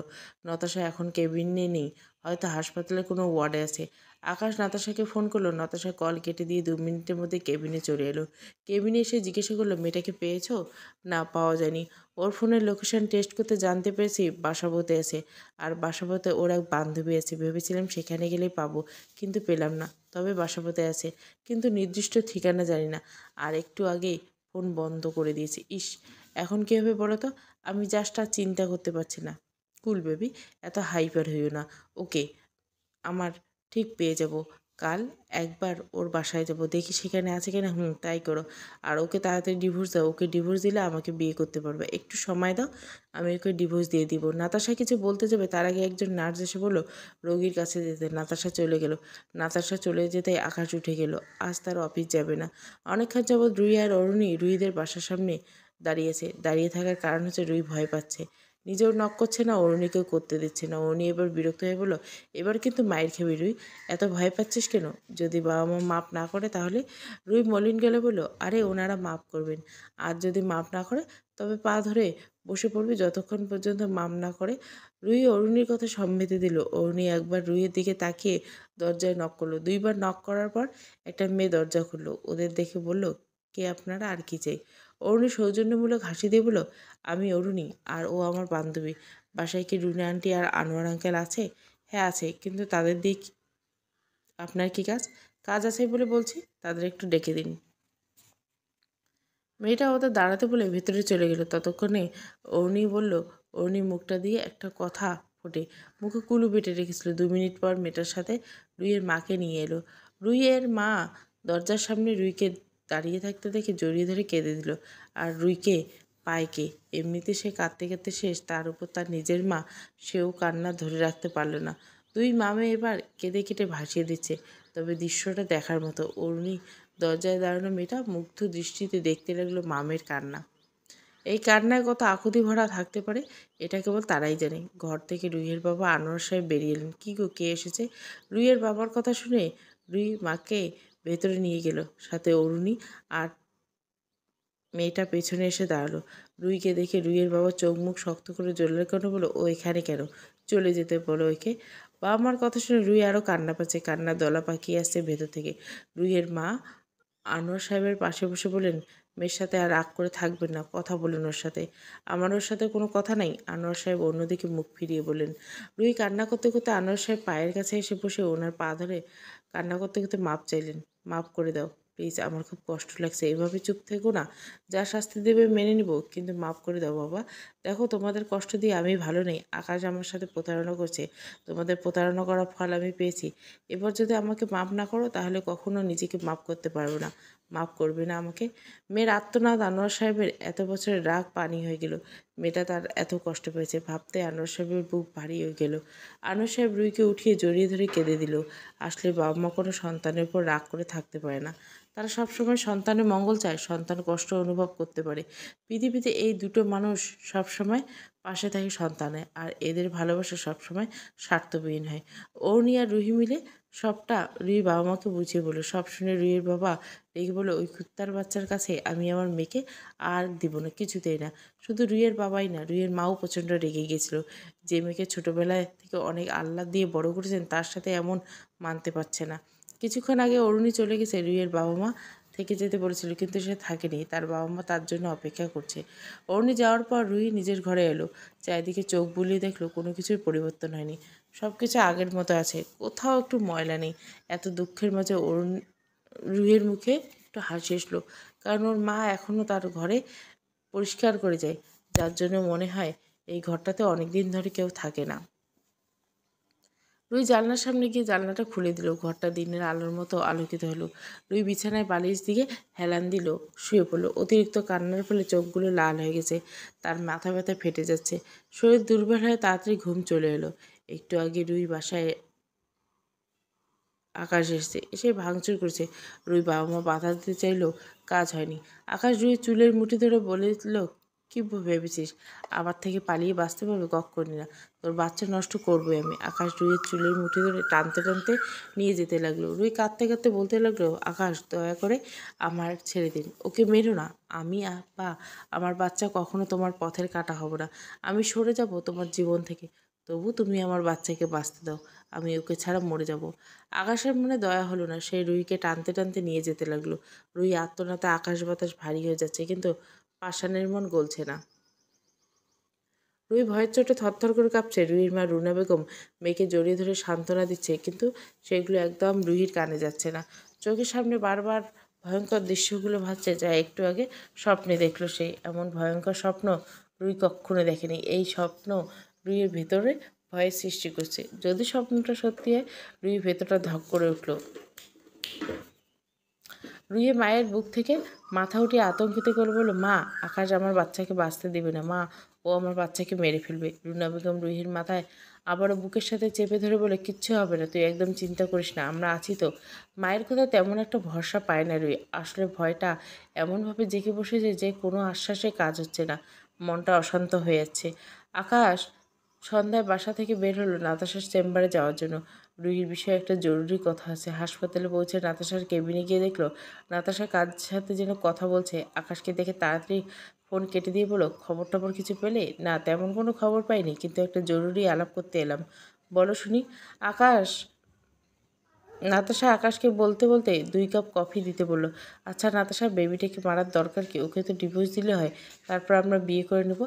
নতাশা এখন কেবিনে নেই, হয়তো হাসপাতালের কোনো ওয়ার্ডে আছে। আকাশ নাতাশাকে ফোন করলো। নতাশা কল কেটে দিয়ে 2 মিনিটের মধ্যে কেবিনে চলে এলো। কেবিনে এসে জিজ্ঞাসা করলো, মেয়েটাকে পেয়েছো? না, পাওয়া যায়নি। ওর ফোনের লোকেশন টেস্ট করতে জানতে পেরেছি বাসাবোতে আছে, আর বাসাবোতে ওর এক বান্ধবী আছে। ভেবেছিলাম সেখানে গেলেই পাবো, কিন্তু পেলাম না। তবে বাসাবোতে আছে, কিন্তু নির্দিষ্ট ঠিকানা জানি না। আর একটু আগেই ফোন বন্ধ করে দিয়েছে। ইস, এখন কী হবে বলো তো? আমি জাস্ট আর চিন্তা করতে পারছি না। কুল বেবি, এত হাইপার হইও না। ওকে, আমার ঠিক পেয়ে যাব। কাল একবার ওর বাসায় যাব, দেখি সেখানে আছে কিনা। তাই করো। আর ওকে তাড়াতাড়ি ডিভোর্স দাও। ওকে ডিভোর্স দিলে আমাকে বিয়ে করতে পারবে। একটু সময় দাও, আমি ওকে ডিভোর্স দিয়ে দিব। নাতাশা কিছু বলতে যাবে, তার আগে একজন নার্স এসে বলল রোগীর কাছে যেতে। নাতাশা চলে গেল। নাতাশা চলে যেতে আকাশ উঠে গেল। আজ তার অফিস যাবে না। অনেকক্ষণ যাবৎ রুই আর অরুণী রুইদের বাসার সামনে দাঁড়িয়েছে। দাঁড়িয়ে থাকার কারণ হচ্ছে রুই ভয় পাচ্ছে। নিজেও নক করছে না, অরুণীকেও করতে দিচ্ছে না। অরুণী এবার বিরক্ত হয়ে বলল, এবার কিন্তু মায়ের খেবি রুই। এত ভয় পাচ্ছিস কেন? যদি বাবা মা মাপ না করে তাহলে? রুই মলিন গেলে বলল, আরে ওনারা মাপ করবেন। আর যদি মাপ না করে তবে পা ধরে বসে পড়বি যতক্ষণ পর্যন্ত মাপ না করে। রুই অরুণীর কথা সম্মতি দিল। অরুণী একবার রুইয়ের দিকে তাকিয়ে দরজায় নক করলো। 2বার নক করার পর একটা মেয়ে দরজা খুললো। ওদের দেখে বলল, কে আপনারা, আর কি চাই? অরুণী সৌজন্যমূলক হাসি দিয়ে বলল, আমি অরুণী, আর ও আমার বান্ধবী। বাসায় কি রুনা আন্টি আর আনোয়ার আঙ্কেল আছে? হ্যাঁ আছে, কিন্তু তাদের দিয়ে আপনার কি কাজ? কাজ আছে বলে বলছি, তাদের একটু ডেকে দিন। মেয়েটা ওদের দাঁড়াতে বলে ভেতরে চলে গেল। ততক্ষণে অরুণী বলল, অরুণী মুখটা দিয়ে একটা কথা ফোটে, মুখে কুলু পেটে রেখেছিল। 2 মিনিট পর মেয়েটার সাথে রুইয়ের মাকে নিয়ে এলো। রুইয়ের মা দরজার সামনে রুইকে দাঁড়িয়ে থাকতে দেখে জড়িয়ে ধরে কেঁদে দিল। আর রুইকে পায় কে? এমনিতে সে কাঁদতে কাঁদতে শেষ, তার উপর তার নিজের মা, সেও কান্না ধরে রাখতে পারল না। দুই মামে এবার কেঁদে কেটে ভাসিয়ে দিচ্ছে। তবে দৃশ্যটা দেখার মতো। অরুণী দরজায় দাঁড়ানো মেয়েটা মুগ্ধ দৃষ্টিতে দেখতে লাগলো মামের কান্না। এই কান্নায় কত আকুতি ভরা থাকতে পারে, এটা কেবল তারাই জানে। ঘর থেকে রুইয়ের বাবা আনোয়ার সাহেব বেরিয়ে এলেন। কী গো, কে এসেছে? রুইয়ের বাবার কথা শুনে রুই মাকে ভেতরে নিয়ে গেল, সাথে অরুণী। আর মেয়েটা পেছনে এসে দাঁড়ালো। রুইকে দেখে রুইয়ের বাবা চোখ মুখ শক্ত করে জোরের কেন বলো, ও এখানে কেন? চলে যেতে বলো ওকে। বাবা মার কথা শুনে রুই আরও কান্না পাচ্ছে। কান্নার দলা পাকিয়ে আসছে ভেতর থেকে। রুইয়ের মা আনোয়ার সাহেবের পাশে বসে বললেন, মেয়ের সাথে আর রাগ করে থাকবেন না, কথা বলুন ওর সাথে। আমার ওর সাথে কোনো কথা নাই। আনোয়ার সাহেব অন্যদিকে মুখ ফিরিয়ে বললেন। রুই কান্না করতে করতে আনোয়ার সাহেব পায়ের কাছে এসে বসে ওনার পা ধরে কান্না করতে করতে মাপ চাইলেন। মাপ করে দাও প্লিজ, আমার খুব কষ্ট লাগছে। এভাবে চুপ থেকো না, যা শাস্তি দেবে মেনে নিব, কিন্তু মাপ করে দাও বাবা। দেখো, তোমাদের কষ্ট দিয়ে আমি ভালো নেই। আকাশ আমার সাথে প্রতারণা করছে। তোমাদের প্রতারণা করার ফল আমি পেয়েছি। এবার যদি আমাকে মাপ না করো তাহলে কখনো নিজেকে মাপ করতে পারবো না। মাপ করবে না আমাকে? মেয়ের আত্মনাদ আনোয়ার সাহেবের এত বছরের রাগ পানি হয়ে গেল। মেয়েটা তার এত কষ্ট পেয়েছে ভাবতে আনোয়ার সাহেবের বুক ভারী হয়ে গেল। আনোয়ার সাহেব রুহিকে উঠিয়ে জড়িয়ে ধরে কেঁদে দিল। আসলে বাবা মা কোনো সন্তানের উপর রাগ করে থাকতে পারে না। তারা সবসময় সন্তানের মঙ্গল চায়, সন্তান কষ্ট অনুভব করতে পারে। পৃথিবীতে এই দুটো মানুষ সবসময় পাশে থাকে সন্তানের, আর এদের ভালোবাসা সবসময় স্বার্থবিহীন হয়। অরুণী আর রুহি মিলে সবটা রুহির বাবা মাকে বুঝিয়ে বলল। সব শুনে রুহির বাবা রেগে বলল, ওই কুত্তার বাচ্চার কাছে আমি আমার মেয়েকে আর দিব না, কিছুতেই না। শুধু রুহির বাবাই না, রুহির মাও প্রচণ্ড রেগে গিয়েছিল। যে মেয়েকে ছোটোবেলায় থেকে অনেক আহ্লাদ দিয়ে বড় করেছেন তার সাথে এমন মানতে পারছে না। কিছুক্ষণ আগে অরুণী চলে গেছে, রুহির বাবা মা থেকে যেতে বলেছিল কিন্তু সে থাকেনি। তার বাবা মা তার জন্য অপেক্ষা করছে। অরুণী যাওয়ার পর রুহি নিজের ঘরে এলো। চারিদিকে চোখ বুলিয়ে দেখলো কোনো কিছুর পরিবর্তন হয়নি। সব কিছু আগের মতো আছে, কোথাও একটু ময়লা নেই। এত দুঃখের মাঝে রুহির মুখে একটু হাসি এসলো, কারণ ওর মা এখনও তার ঘরে পরিষ্কার করে যায়, যার জন্য মনে হয় এই ঘরটাতে অনেক দিন ধরে কেউ থাকে না। রুই জানলার সামনে গিয়ে জানলাটা খুলে দিল। ঘরটা দিনের আলোর মতো আলোকিত হলো। রুই বিছানায় বালিশ দিয়ে হেলান দিল, শুয়ে পড়ল। অতিরিক্ত কান্নার ফলে চোখগুলো লাল হয়ে গেছে। তার মাথা ব্যথা ফেটে যাচ্ছে। শরীর দুর্বল হয়ে তাড়াতাড়ি ঘুম চলে এলো। একটু আগে রুই বাসায় আকাশ এসেছে, এসে ভাঙচুর করেছে। রুই বাবা মা বাধা দিতে চাইলেও কাজ হয়নি। আকাশ রুইয়ের চুলের মুঠি ধরে বলেছিল, কি ভেবেছিস আমার থেকে পালিয়ে বাঁচতে পারবে? কক্ষণই না। তোর বাচ্চা নষ্ট করবো আমি। আকাশ রুইয়ের চুলের মুঠি ধরে টানতে টানতে নিয়ে যেতে লাগলো। রুই কাঁদতে কাঁদতে বলতে লাগলো, আকাশ দয়া করে আমার ছেড়ে দিন, ওকে মেরো না। আমি বা আমার বাচ্চা কখনো তোমার পথের কাঁটা হব না। আমি সরে যাব তোমার জীবন থেকে, তবু তুমি আমার বাচ্চাকে বাঁচতে দাও। আমি ওকে ছাড়া মরে যাব। আকাশের মনে দয়া হলো না। সে রুহিকে টানতে টানতে নিয়ে যেতে লাগলো। রুহি আত্মনাতে আকাশ বাতাস ভারী হয়ে যাচ্ছে, কিন্তু পাষাণের মন গলছে না। রুহি ভয়ের চোটে থরথর করে কাঁপছে। রুহির মা রুনা বেগম মেয়েকে জড়িয়ে ধরে সান্ত্বনা দিচ্ছে, কিন্তু সেগুলো একদম রুহির কানে যাচ্ছে না। চোখের সামনে বারবার ভয়ঙ্কর দৃশ্যগুলো ভাসছে, যা একটু আগে স্বপ্নে দেখলো সে। এমন ভয়ঙ্কর স্বপ্ন রুহি কক্ষনো দেখেনি। এই স্বপ্ন রুহির ভেতরে ভয়ের সৃষ্টি করছে। যদি স্বপ্নটা সত্যি হয়, রুহির ভেতরটা ধক করে উঠল। রুহি মায়ের বুক থেকে মাথা উঠিয়ে আতঙ্কিত করে বলল, মা, আকাশ আমার বাচ্চাকে বাঁচতে দেবে না মা, ও আমার বাচ্চাকে মেরে ফেলবে। রুনা বেগম রুহির মাথায় আবারও বুকের সাথে চেপে ধরে বলে, কিচ্ছু হবে না, তুই একদম চিন্তা করিস না, আমরা আছি তো। মায়ের কথা তেমন একটা ভরসা পায় না রুহি। আসলে ভয়টা এমনভাবে জেগে বসেছে যে কোনো আশ্বাসে কাজ হচ্ছে না। মনটা অশান্ত হয়ে যাচ্ছে। আকাশ সন্ধ্যায় বাসা থেকে বের হলো নাতাশার চেম্বারে যাওয়ার জন্য। রুহির বিষয়ে একটা জরুরি কথা আছে। হাসপাতালে পৌঁছে নাতাশার কেবিনে গিয়ে দেখলো নাতাশা কার সাথে যেন কথা বলছে। আকাশকে দেখে তাড়াতাড়ি ফোন কেটে দিয়ে বলো, খবর টবর কিছু পেলে? না, তেমন কোনো খবর পাইনি, কিন্তু একটা জরুরি আলাপ করতে এলাম। বলো শুনি। আকাশ নাতাশা আকাশকে বলতে বলতে 2 কাপ কফি দিতে বলল। আচ্ছা নাতাশা, বেবিটাকে মারার দরকার কি? ওকে তো ডিভোর্স দিলে হয়, তারপর আমরা বিয়ে করে নেব।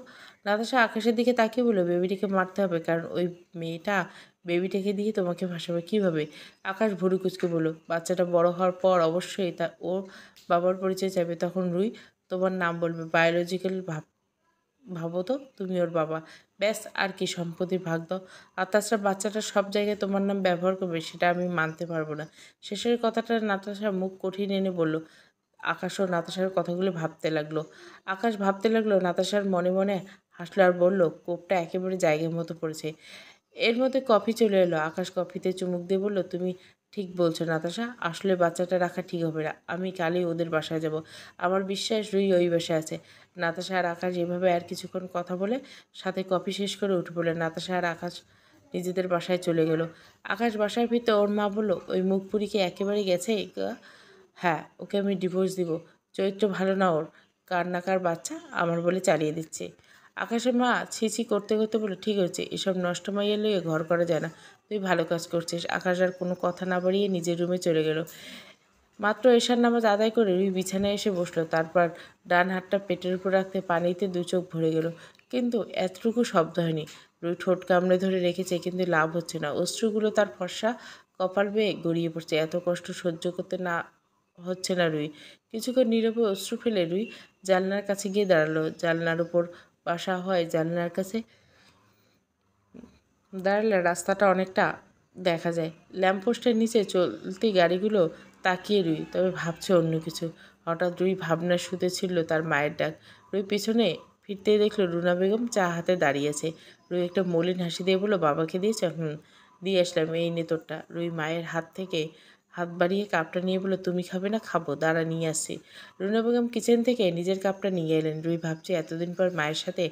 নাতাশা আকাশের দিকে তাকিয়ে বলল, বেবিটাকে মারতে হবে, কারণ ওই মেয়েটা বেবিটাকে দিয়ে তোমাকে ভাসাবে কীভাবে? আকাশ ভুরু কুচকে বলল, বাচ্চাটা বড় হওয়ার পর অবশ্যই ওর বাবার পরিচয় চাইবে, তখন রুই তোমার নাম বলবে। বায়োলজিক্যাল ভাবো তো তুমি ওর বাবা। ব্যাস, আর কি, সম্পত্তির ভাগ দাও। আর তাছাড়া বাচ্চাটা সব জায়গায় তোমার নাম ব্যবহার করবে, সেটা আমি মানতে পারবো না। শেষের কথাটা নাতাশা মুখ কঠিন এনে বলল। আকাশও নাতাশার কথাগুলো ভাবতে লাগলো। আকাশ ভাবতে লাগলো, নাতাশার মনে মনে হাসলো আর বলল, কোপটা একেবারে জায়গার মতো পড়েছে। এর মধ্যে কফি চলে এলো। আকাশ কফিতে চুমুক দিয়ে বলল, তুমি ঠিক বলছো নাতাশা, আসলে বাচ্চাটা রাখা ঠিক হবে না। আমি কালই ওদের বাসায় যাব। আমার বিশ্বাস রুই ওই বাসায় আছে। নাতাশা আর আকাশ এভাবে আর কিছুক্ষণ কথা বলে সাথে কফি শেষ করে উঠে পড়লেন। নাতাশা আর আকাশ নিজেদের বাসায় চলে গেল। আকাশ বাসায় ফিরতে ওর মা বলল, ওই মুখপুরি কি একেবারে গেছে গা? হ্যাঁ, ওকে আমি ডিভোর্স দিব। চরিত্র ভালো না ওর, কার না কার বাচ্চা আমার বলে চালিয়ে দিচ্ছে। আকাশের মা ছি করতে করতে বলে, ঠিক হয়েছে, এসব নষ্ট মাইয়া লইয়ে ঘর করা যায় না। তুই ভালো কাজ করছিস। আকাশ আর কোনো কথা না বাড়িয়ে নিজের রুমে চলে গেল। মাত্র এশার নামাজ আদায় করে রুই বিছানায় এসে বসলো। তারপর ডান হাতটা পেটের উপর রাখতে পানিতে 2 চোখ ভরে গেল, কিন্তু এতটুকু শব্দ হয়নি। রুই ঠোঁট কামড়ে ধরে রেখেছে, কিন্তু লাভ হচ্ছে না। অশ্রুগুলো তার ফর্সা কপাল বেয়ে গড়িয়ে পড়ছে। এত কষ্ট সহ্য করতে না হচ্ছে না রুই। কিছুক্ষণ নীরবে অশ্রু ফেলে রুই জানলার কাছে গিয়ে দাঁড়ালো। জানলার উপর বাসা হয় জানালার কাছে দাঁড়ালে রাস্তাটা অনেকটা দেখা যায়। ল্যাম্পপোস্টের নিচে চলতি গাড়িগুলো তাকিয়ে রুই, তবে ভাবছে অন্য কিছু। হঠাৎ রুই ভাবনার শুতে ছিল তার মায়ের ডাক। রুই পিছনে ফিরতেই দেখলো রুনা বেগম চা হাতে দাঁড়িয়েছে। রুই একটা মলিন হাসি দিয়ে বলল, বাবাকে দিয়েছ? দিয়ে আসলাম, এই নে তোরটা। রুই মায়ের হাত থেকে হাত বাড়িয়ে কাপটা নিয়ে বলল, তুমি খাবে না? খাবো, দাঁড়া নিয়ে আসছি। রুনা বেগম কিচেন থেকে নিজের কাপটা নিয়ে এলেন। রুই ভাবছে এতদিন পর মায়ের সাথে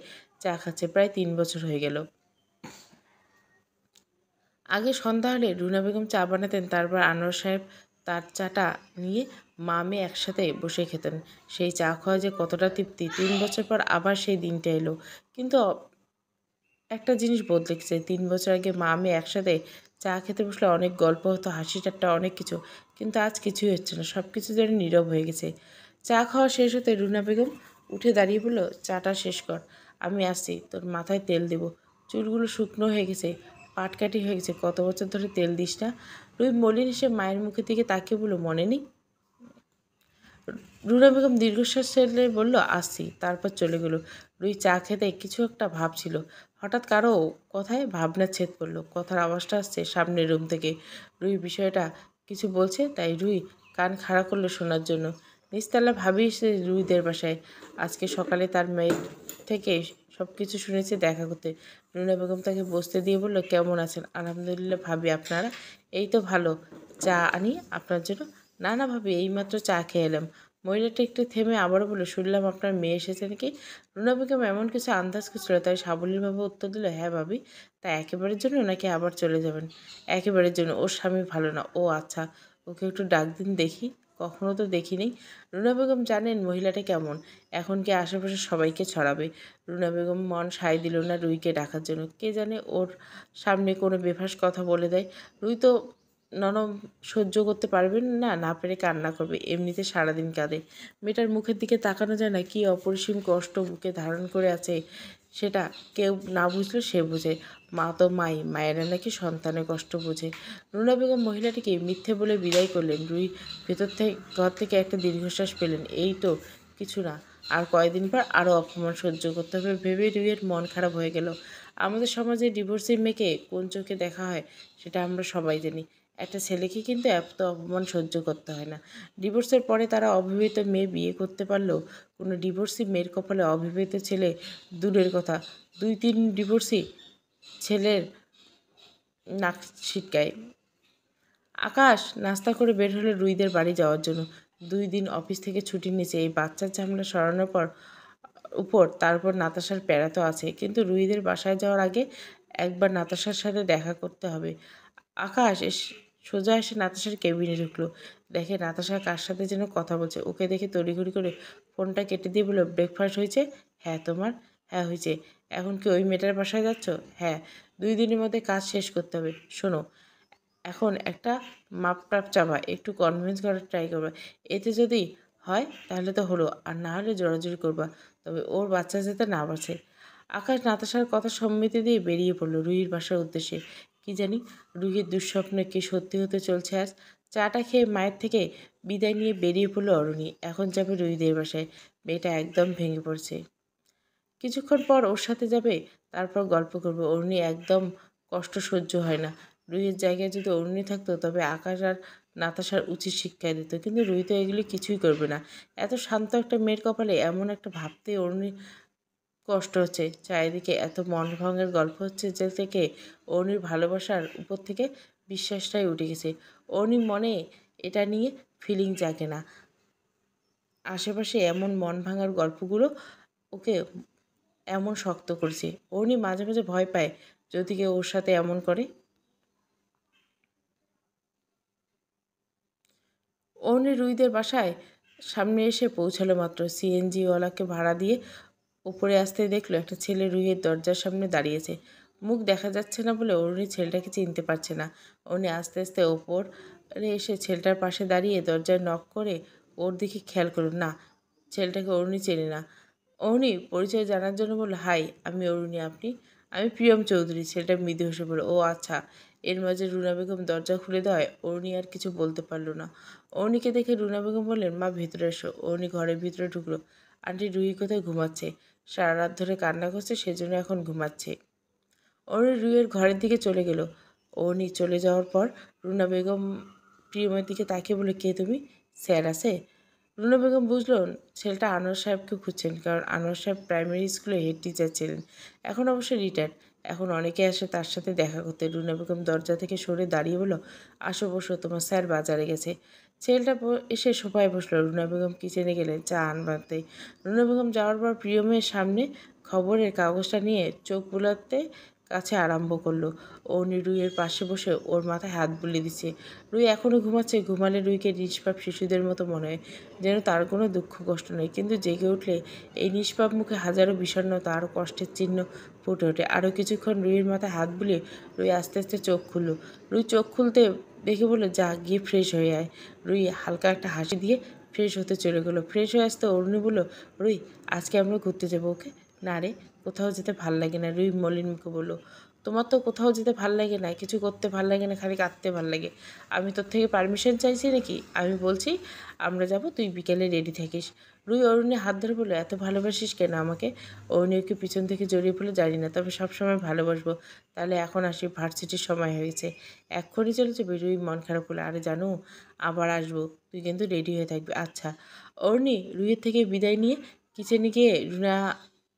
চা খাচ্ছে, প্রায় 3 বছর হয়ে গেল। আগে সন্ধ্যা হলে রুনা বেগম চা বানাতেন, তারপর আনোয়ার সাহেব তার চাটা নিয়ে মা মেয়ে একসাথে বসে খেতেন। সেই চা খাওয়া যে কতটা তৃপ্তি! 3 বছর পর আবার সেই দিনটা এলো। কিন্তু একটা জিনিস বদলে গেছে। 3 বছর আগে মা মেয়ে একসাথে চা খেতে বসলে অনেক গল্প হতো, হাসি ঠাট্টা, অনেক কিছু। কিন্তু আজ কিছুই হচ্ছে না, সব কিছু যেন নীরব হয়ে গেছে। চা খাওয়া শেষ হতে রুনা বেগম উঠে দাঁড়িয়ে বলল, চাটা শেষ কর, আমি আসছি। তোর মাথায় তেল দেবো, চুলগুলো শুকনো হয়ে গেছে, পাটকাঠি হয়ে গেছে, কত বছর ধরে তেল দিস না। রুই মলিন এসে মায়ের মুখের দিকে তাকিয়ে বলল, মনে নেই? রুনা বেগম দীর্ঘশ্বাস ছেড়ে বলল, আসছি। তারপর চলে গেল। রুই চা খেতে কিছু একটা ভাবছিল। হঠাৎ কারো কথায় ভাবনা ছেদ পড়ল। কথার আওয়াজটা আসছে সামনের রুম থেকে। রুই বিষয়টা কিছু বলছে, তাই রুই কান খাড়া করলো শোনার জন্য। নিচতলা ভাবি এসে রুইদের বাসায় আজকে সকালে তার মেয়ের থেকে সব কিছু শুনেছে দেখা করতে। রুনা বেগম তাকে বসতে দিয়ে বলল, কেমন আছেন? আলহামদুলিল্লাহ ভাবি, আপনারা? এই তো ভালো। চা আনি আপনার জন্য? না না ভাবি, এইমাত্র চা খেয়ে এলাম। মহিলাটা একটু থেমে আবারও বলল, শুনলাম আপনার মেয়ে এসেছে নাকি? রুনা বেগম এমন কিছু আন্দাজ করছিল, তাই সাবলীলভাবে উত্তর দিল, হ্যাঁ ভাবি। তা একেবারের জন্য নাকি আবার চলে যাবেন? একেবারের জন্য। ওর স্বামী ভালো না। ও আচ্ছা, ওকে একটু ডাক দিন দেখি, কখনো তো দেখিনি। রুনা বেগম জানেন মহিলাটা কেমন, এখন কি আশেপাশে সবাইকে ছড়াবে। রুনা বেগম মন সায় দিল না রুইকে ডাকার জন্য। কে জানে ওর সামনে কোনো বেফাস কথা বলে দেয়। রুই তো নরম সহ্য করতে পারবেন না, না পেরে কান্না করবে। এমনিতে সারাদিন কাঁদে। মেয়েটার মুখের দিকে তাকানো যায় না, কি অপরিসীম কষ্ট বুকে ধারণ করে আছে সেটা কেউ না বুঝলেও সে বোঝে। মা তো মাই, মায়েরা নাকি সন্তানের কষ্ট বোঝে। রুনা বেগম মহিলাটিকে মিথ্যে বলে বিদায় করলেন। রুই ভেতর থেকে ঘর থেকে একটা দীর্ঘশ্বাস পেলেন। এই তো কিছু না, আর কয়েকদিন পর আরও অপমান সহ্য করতে হবে ভেবে রুইয়ের মন খারাপ হয়ে গেল। আমাদের সমাজে ডিভোর্সি মেয়েকে কোন চোখে দেখা হয় সেটা আমরা সবাই জানি। একটা ছেলেকে কিন্তু এত অপমান সহ্য করতে হয় না। ডিভোর্সের পরে তারা অবিবাহিত মেয়ে বিয়ে করতে পারলেও কোনো ডিভোর্সি মেয়ের কপালে অবিবাহিত ছেলে দূরের কথা, 2-3 ডিভোর্সি ছেলের নাক ছিটকায়। আকাশ নাস্তা করে বের হলো রুইদের বাড়ি যাওয়ার জন্য। 2 দিন অফিস থেকে ছুটি নিয়েছে, এই বাচ্চার ঝামেলা সরানোর উপর তারপর নাতাশার প্যারা তো আছে, কিন্তু রুইদের বাসায় যাওয়ার আগে একবার নাতাশার সাথে দেখা করতে হবে। আকাশ সোজা এসে নাতাশার কেবিনে ঢুকলো। দেখে নাতাশা কার সাথে যেন কথা বলছে। ওকে দেখে তড়িঘড়ি করে ফোনটা কেটে দিয়ে বলল, ব্রেকফাস্ট হয়েছে? হ্যাঁ, তোমার? হ্যাঁ হয়েছে। এখন কি ওই মেয়েটার বাসায় যাচ্ছ? হ্যাঁ, 2 দিনের মধ্যে কাজ শেষ করতে হবে। শোনো, এখন একটা মাপটাপ চাপা, একটু কনভিন্স করার ট্রাই করবা। এতে যদি হয় তাহলে তো হলো, আর না হলে জোরাজুরি করবা, তবে ওর বাচ্চা যাতে না বাঁচে। আকাশ নাতাশার কথা সম্মতি দিয়ে বেরিয়ে পড়ল রুহির বাসার উদ্দেশ্যে। কি জানি রুহির দুঃস্বপ্ন কি সত্যি হতে চলছে আজ। চাটা খেয়ে মায়ের থেকে বিদায় নিয়ে বেরিয়ে পড়ল অরুণী। এখন যাবে রুহিদের বাসায়। মেয়েটা একদম ভেঙে পড়ছে। কিছুক্ষণ পর ওর সাথে যাবে, তারপর গল্প করবে। অরুণী একদম কষ্ট সহ্য হয় না। রুহির জায়গায় যদি অরুণী থাকতো তবে আকাশ আর নাতাশার উচিত শিক্ষা দিত, কিন্তু রুহি তো এগুলি কিছুই করবে না। এত শান্ত একটা মেয়ের কপালে এমন একটা ভাবতে অরুণী কষ্ট হচ্ছে। চারিদিকে এত মন ভাঙার গল্প হচ্ছে যে থেকে অরুণীর ভালোবাসার উপর থেকে বিশ্বাসটাই উঠে গেছে। অরুণীর মনে এটা নিয়ে ফিলিং জাগে না। আশেপাশে এমন মন ভাঙার গল্পগুলো ওকে এমন শক্ত করেছে। অরুণী মাঝে মাঝে ভয় পায় যদি কেউ ওর সাথে এমন করে। অরুণী রুহিদের বাসায় সামনে এসে পৌঁছালো মাত্র সিএনজিওয়ালাকে ভাড়া দিয়ে উপরে আসতে দেখলো একটা ছেলে রুহির দরজার সামনে দাঁড়িয়েছে। মুখ দেখা যাচ্ছে না বলে অরুণী ছেলেটাকে চিনতে পারছে না। অরুণী আস্তে আস্তে ওপরে এসে ছেলেটার পাশে দাঁড়িয়ে দরজায় নক করে ওর দিকে খেয়াল করল। না, ছেলেটাকে অরুণী চেনে না। অরুণী পরিচয় জানার জন্য বলল, হাই, আমি অরুণী, আপনি? আমি প্রিয়ম চৌধুরী। ছেলেটা মৃদু হেসে বলল, ও আচ্ছা। এর মাঝে রুনা বেগম দরজা খুলে দেওয়ায় অরুণী আর কিছু বলতে পারল না। অরুণীকে দেখে রুনা বেগম বললেন, মা ভেতরে এসো। অরুণী ঘরের ভিতরে ঢুকলো। আন্টি রুহি কোথায়? ঘুমাচ্ছে। সারা রাত ধরে কান্না করছে, সেজন্য এখন ঘুমাচ্ছে। অরুণী রুইয়ের ঘরের দিকে চলে গেল। অরুণী চলে যাওয়ার পর রুনা বেগম প্রিয়মের দিকে তাকিয়ে বলে, কে তুমি? স্যার আছে? রুনা বেগম বুঝল ছেলেটা আনোয়ার সাহেবকে খুঁজছেন, কারণ আনোয়ার সাহেব প্রাইমারি স্কুলে হেড টিচার ছিলেন। এখন অবশ্য রিটায়ার্ড। এখন অনেকে আসে তার সাথে দেখা করতে। রুনা বেগম দরজা থেকে সরে দাঁড়িয়ে বলল, আসো বসো, তোমার স্যার বাজারে গেছে। ছেলেটা এসে সোফায় বসলো। রুনা বেগম কিচেনে গেলেন চা আনবাতে। রুনা বেগম যাওয়ার পর প্রিয়মের সামনে খবরের কাগজটা নিয়ে চোখ বুলাতে কাছে আরম্ভ করলো। অনি রুইয়ের পাশে বসে ওর মাথায় হাত বুলিয়ে দিচ্ছে। রুই এখনও ঘুমাচ্ছে। ঘুমালে রুইকে নিষ্পাপ শিশুদের মতো মনে হয়, যেন তার কোনো দুঃখ কষ্ট নেই। কিন্তু জেগে উঠলে এই নিষ্পাপ মুখে হাজারো বিষণ্ণতা আর কষ্টের চিহ্ন ফুটে ওঠে। আরও কিছুক্ষণ রুইয়ের মাথায় হাত বুলিয়ে রুই আস্তে আস্তে চোখ খুলল। রুই চোখ খুলতে দেখে বলল, যা গিয়ে ফ্রেশ হয়ে আয়। রুই হালকা একটা হাসি দিয়ে ফ্রেশ হতে চলে গেলো। ফ্রেশ হয়ে আসতে অরুণী বলল, রুই আজকে আমরা ঘুরতে যাবো। ওকে? না রে, কোথাও যেতে ভাল লাগে না। রুই মলিন মুখে বলল, তোমার তো কোথাও যেতে ভাল লাগে না, কিছু করতে ভাল লাগে না, খালি কাঁদতে ভাল লাগে। আমি তোর থেকে পারমিশন চাইছি নাকি? আমি বলছি আমরা যাব, তুই বিকেলে রেডি থাকিস। রুই অরুণী হাত ধরে বলল, এত ভালোবাসিস কেন আমাকে? অরুণী ওকে পিছন থেকে জড়িয়ে পড়লো, জানি না, তবে সবসময় ভালোবাসবো। তাহলে এখন আসি, ভার্সিটির সময় হয়েছে। এক্ষুনি চলে যাবে? রুই মন খারাপ করলো, আরে জানো আবার আসবো, তুই কিন্তু রেডি হয়ে থাকবি। আচ্ছা। অরুণী রুইয়ের থেকে বিদায় নিয়ে কিচেনে গিয়ে রুনা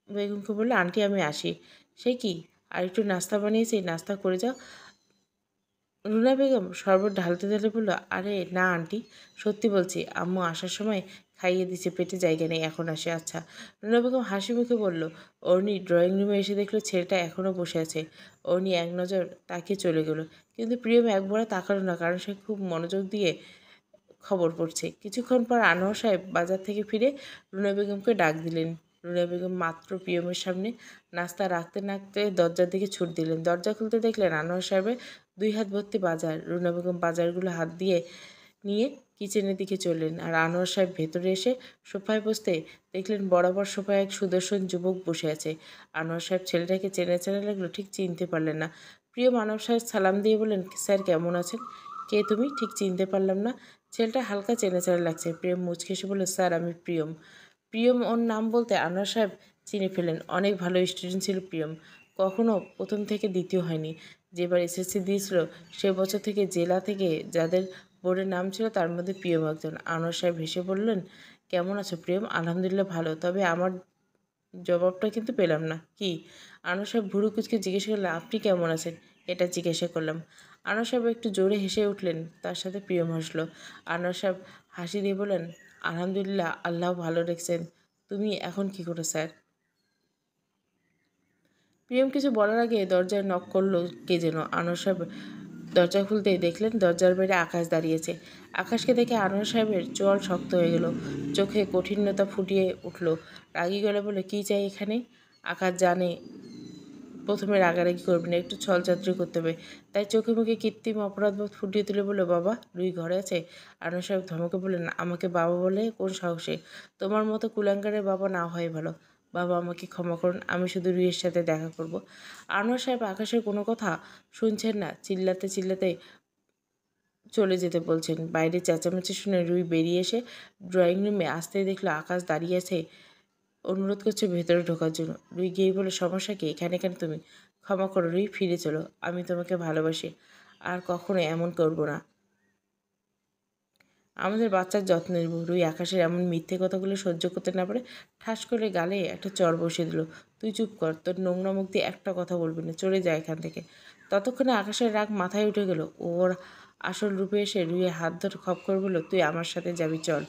বেগমকে বললো, আন্টি আমি আসি। সে কি, আর একটু নাস্তা বানিয়েছি, নাস্তা করে যাও। রুনা বেগম শরবত ঢালতে ঢালতে বলল, আরে না আন্টি, সত্যি বলছি, আম্মু আসার সময় খাইয়ে দিছে, পেটে জায়গা নেই, এখন আসে। আচ্ছা। রুনা বেগম হাসি মুখে বলল। অর্ণি ড্রয়িং রুমে এসে দেখলো ছেলেটা এখনও বসে আছে। অর্ণি এক নজর তাকিয়ে চলে গেল, কিন্তু প্রিয়ম একবারও তাকালো না, কারণ সে খুব মনোযোগ দিয়ে খবর পড়ছে। কিছুক্ষণ পর আনোয়ার সাহেব বাজার থেকে ফিরে রুনা বেগমকে ডাক দিলেন। রুনা বেগম মাত্র প্রিয়মের সামনে নাস্তা রাখতে রাখতে দরজার দিকে ছুট দিলেন। দরজা খুলতে দেখলেন আনোয়ার সাহেবের 2 হাত ভর্তি বাজার। রুনা বেগম বাজারগুলো হাত দিয়ে নিয়ে কিচেনের দিকে চললেন, আর আনোয়ার সাহেব ভেতরে এসে সোফায় বসতে দেখলেন বরাবর সোফায় এক সুদর্শন যুবক বসে আছে। আনোয়ার সাহেব ছেলেটাকে চেনা চেনা লাগলো, ঠিক চিনতে পারলেন না। প্রিয় আনোয়ার সাহেব সালাম দিয়ে বললেন, স্যার কেমন আছেন? কে তুমি? ঠিক চিনতে পারলাম না। ছেলেটা হালকা চেনা চেনা লাগছে। প্রিয়ম মুচকে এসে বলল, স্যার আমি প্রিয়ম। প্রিয়ম ওর নাম বলতে আনোয়ার সাহেব চিনে ফেলেন। অনেক ভালো স্টুডেন্ট ছিল প্রিয়ম, কখনো প্রথম থেকে দ্বিতীয় হয়নি। যেবার এসএসসি দিয়েছিল সে বছর থেকে জেলা থেকে যাদের বোর্ডের নাম ছিল তার মধ্যে প্রিয়ম একজন। আনোয়ার সাহেব হেসে বললেন, কেমন আছো প্রিয়ম? আলহামদুলিল্লাহ ভালো, তবে আমার জবাবটা কিন্তু পেলাম না। কি? আনোয়ার সাহেব ভুরু কুচকে জিজ্ঞেস করলেন, আপনি কেমন আছেন? এটা জিজ্ঞাসা করলাম। আনোয়ার সাহেব একটু জোরে হেসে উঠলেন, তার সাথে প্রিয়ম হাসলো। আনোয়ার সাহেব হাসি দিয়ে বললেন, আলহামদুলিল্লাহ, আল্লাহ ভালো রেখেছেন। তুমি এখন কি করো স্যার? প্রিয়ম কিছু বলার আগে দরজায় নক করলো কে যেন। আনোয়ার সাহেব দরজা খুলতেই দেখলেন দরজার বাইরে আকাশ দাঁড়িয়েছে। আকাশকে দেখে আনোয়ার সাহেবের চোয়াল শক্ত হয়ে গেল, চোখে কঠিনতা ফুটিয়ে উঠল। রাগী গলে বলে, কী চাই এখানে? আকাশ জানে প্রথমে রাগারাগি করবে না, একটু ছলচাতুরি করতে হবে, তাই চোখে মুখে কৃত্রিম অপরাধবোধ ফুটিয়ে তুলে বলল, বাবা রুই ঘরে আছে? আনোয়ার সাহেব ধমকে বললেন, আমাকে বাবা বলে কোন সাহসে? তোমার মতো কুলাঙ্গারের বাবা না হয় ভালো। বাবা আমাকে ক্ষমা করুন, আমি শুধু রুইয়ের সাথে দেখা করব। আনোয়ার সাহেব আকাশের কোনো কথা শুনছেন না, চিল্লাতে চিল্লাতে চলে যেতে বলছেন। বাইরে চেঁচামেচি শুনে রুই বেরিয়ে এসে ড্রয়িং রুমে আসতেই দেখলো আকাশ দাঁড়িয়ে আছে, অনুরোধ করছে ভেতরে ঢোকার জন্য। রুই গিয়ে বলে, সমস্যা কি? এখানে কেন তুমি? ক্ষমা করো রুই, ফিরে চলো, আমি তোমাকে ভালোবাসি, আর কখনো এমন করব না। আমাদের বাচ্চার যত্ন নেব। রুই আকাশের এমন মিথ্যে কথাগুলো সহ্য করতে না পারে ঠাস করে গালে একটা চড় বসিয়ে দিল। তুই চুপ কর, তোর নোংরা মুখ দিয়ে একটা কথা বলবি না, চলে যায় এখান থেকে। ততক্ষণে আকাশের রাগ মাথায় উঠে গেল। ওর আসল রূপে এসে রুইয়ের হাত ধরে খপ করে বলল, তুই আমার সাথে যাবি, চল।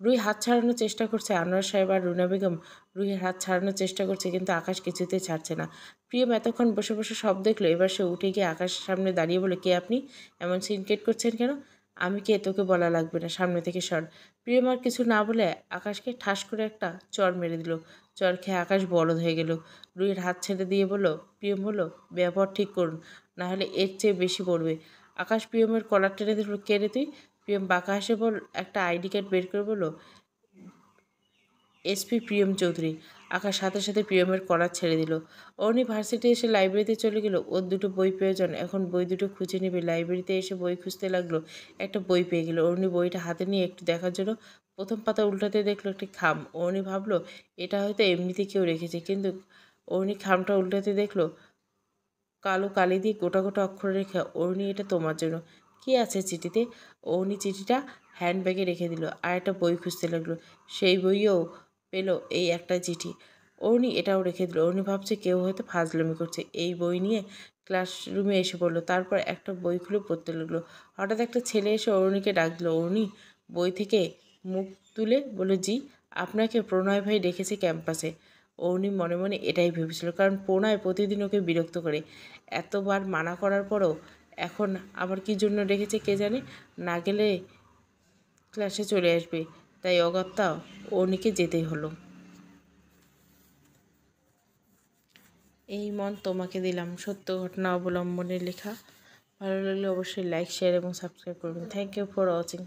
রুই হাত ছাড়ানোর চেষ্টা করছে। আনোয়ার সাহেব আর রুনা বেগম রুইয়ের হাত ছাড়ানোর চেষ্টা করছে, কিন্তু আকাশ কিছুতেই ছাড়ছে না। প্রিয়ম এতক্ষণ বসে বসে সব দেখলো, এবার সে উঠে গিয়ে আকাশের সামনে দাঁড়িয়ে বলে, কে আপনি? এমন সিনকেট করছেন কেন? আমি কে তোকে বলা লাগবে না, সামনে থেকে সর। প্রিয়ম আর কিছু না বলে আকাশকে ঠাস করে একটা চড় মেরে দিল। চড় খেয়ে আকাশ বলদ হয়ে গেল। রুইয়ের হাত ছেড়ে দিয়ে বলল, প্রিয়ম বলল, ব্যবহার ঠিক করুন, না হলে এর চেয়ে বেশি পড়বে। আকাশ প্রিয়মের কলার টেনে দিল, কে রে তুই? প্রিয়ম বাঁকা হেসে একটা আইডি কার্ড বের করে বলল, এসপি প্রিয়ম চৌধুরী। আঁকার সাথে সাথে প্রিয়মের করার ছেড়ে দিল। অর্ণি ভার্সিটি এসে লাইব্রেরিতে চলে গেল। ওর দুটো বই প্রয়োজন, এখন বই দুটো খুঁজে নেবে। লাইব্রেরিতে এসে বই খুঁজতে লাগলো, একটা বই পেয়ে গেল। অর্ণি বইটা হাতে নিয়ে একটু দেখার জন্য প্রথম পাতা উল্টাতে দেখলো একটি খাম। অর্ণি ভাবলো এটা হয়তো এমনিতে কেউ রেখেছে, কিন্তু অর্ণি খামটা উল্টাতে দেখলো কালো কালি দিয়ে গোটা গোটা অক্ষরে লেখা, অর্ণি এটা তোমার জন্য। কি আছে চিঠিতে? অর্ণি চিঠিটা হ্যান্ডব্যাগে রেখে দিল আর একটা বই খুঁজতে লাগলো। সেই বইও পেল, এই একটা চিঠি। অর্ণি এটাও রেখে দিল। অর্ণি ভাবছে কেউ হয়তো ফাজলামি করছে। এই বই নিয়ে ক্লাসরুমে এসে পড়লো, তারপর একটা বই খুলে পড়তে লাগলো। হঠাৎ একটা ছেলে এসে অর্ণিকে ডাক দিল। অর্ণি বই থেকে মুখ তুলে বলল, জি, আপনাকে প্রণয় ভাই ডেকেছে ক্যাম্পাসে। অর্ণি মনে মনে এটাই ভেবেছিল, কারণ প্রণয় প্রতিদিন ওকে বিরক্ত করে। এতবার মানা করার পরও এখন আবার কী জন্য রেখেছে কে জানে। না গেলে ক্লাসে চলে আসবে, তাই অগত্যা অর্ণিকে যেতেই হলো। এই মন তোমাকে দিলাম সত্য ঘটনা অবলম্বনে লেখা। ভালো লাগলে অবশ্যই লাইক, শেয়ার এবং সাবস্ক্রাইব করবেন। Thank you for watching.